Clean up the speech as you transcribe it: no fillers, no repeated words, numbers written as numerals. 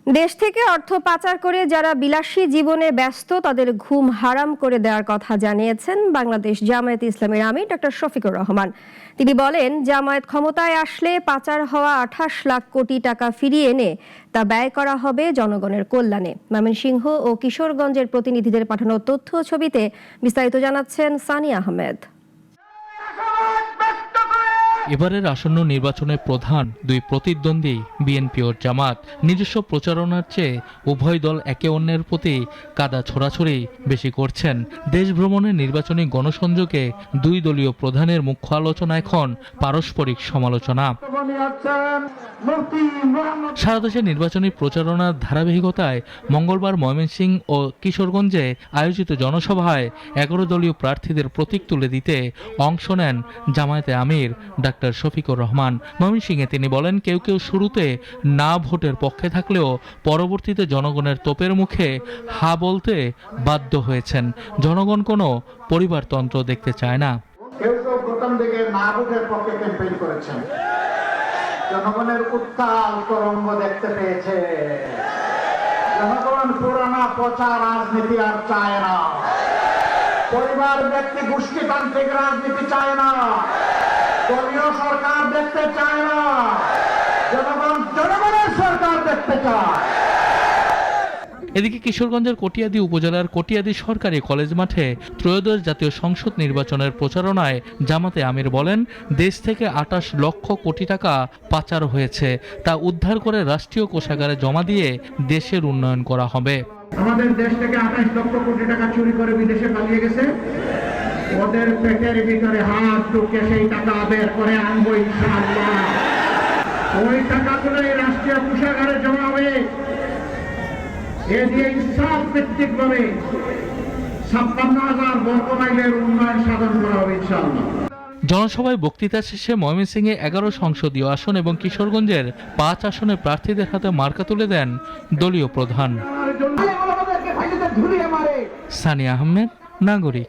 দেশ থেকে অর্থ পাচার করে যারা বিলাসী জীবনে ব্যস্ত তাদের ঘুম হারাম করে দেওয়ার কথা জানিয়েছেন বাংলাদেশ জামায়াত ইসলামীর আমির ডক্টর শফিকুর রহমান। তিনি বলেন, জামায়াত ক্ষমতায় আসলে পাচার হওয়া 28 লাখ কোটি টাকা ফিরিয়ে এনে তা ব্যয় করা হবে জনগণের কল্যাণে। ময়মনসিংহ ও কিশোরগঞ্জের প্রতিনিধিদের পাঠানো তথ্য ও ছবিতে বিস্তারিত জানাচ্ছেন সানি আহমেদ। এবারের আসন্ন নির্বাচনে প্রধান দুই প্রতিদ্বন্দ্বী বিএনপি ও জামাত নিজস্ব প্রচারণার চেয়ে উভয় দল একে অন্যের প্রতি কাদা ছোড়াছড়ি বেশি করছেন। দেশ ভ্রমণের নির্বাচনী গণসংযোগে দুই দলীয় প্রধানের মুখ্য আলোচনা এখন পারস্পরিক সমালোচনা। সারা দেশে নির্বাচনী প্রচারণার ধারাবাহিকতায় মঙ্গলবার ময়মনসিংহ ও কিশোরগঞ্জে আয়োজিত জনসভায় 11 দলীয় প্রার্থীদের প্রতীক তুলে দিতে অংশ নেন জামায়াতে আমির ডাক্তার শফিকুর রহমান। ময়মনসিংহে তিনি বলেন, কেউ কেউ শুরুতে না ভোটের পক্ষে থাকলেও পরবর্তীতে জনগণের তোপের মুখে হা বলতে বাধ্য হয়েছেন। জনগণ কোনো পরিবারতন্ত্র দেখতে চায় না। কেউ কেউ প্রথম দিকে না ভোটের পক্ষে ক্যাম্পেইন করেছেন, জনগণের উত্তাল তরঙ্গ দেখতে পেয়েছে। জনগণ পুরানা পচা রাজনীতি আর চায় না, পরিবার ব্যক্তি গোষ্ঠীতান্ত্রিক রাজনীতি চায় না, দলীয় সরকার দেখতে চায় না, জনগণ জনগণের সরকার দেখতে চায়। এদিকে কিশোরগঞ্জের কটিয়াদী উপজেলার কটিয়াদী সরকারি কলেজ মাঠে ত্রয়োদশ জাতীয় সংসদ নির্বাচনের প্রচারণায় জামাতে আমির বলেন, দেশ থেকে 28 লক্ষ কোটি টাকা পাচার হয়েছে, তা উদ্ধার করে রাষ্ট্রীয় কোষাগারে জমা দিয়ে দেশের উন্নয়ন করা হবে। আমাদের দেশ থেকে 28 লক্ষ কোটি টাকা চুরি করে বিদেশে পালিয়ে গেছে। ওদের পেটের ভিতরে হাত ঢুকে সেই টাকা বের করে আনবো ইনশাআল্লাহ। ওই টাকাগুলো এই রাষ্ট্রীয় কোষাগারে জমা হবে। এ দিয়ে ইনসাফ ভিত্তিক ভাবে 56,000 বর্গ মাইলের উন্নয়ন সাধন করা হবে ইনশাআল্লাহ। জনসভায় বক্তৃতা শেষে ময়মনসিংহে 11 সংসদীয় আসন এবং কিশোরগঞ্জের 5 আসনে প্রার্থীদের হাতে মার্কা তুলে দেন দলীয় প্রধান। সানি আহমেদ, নাগরিক।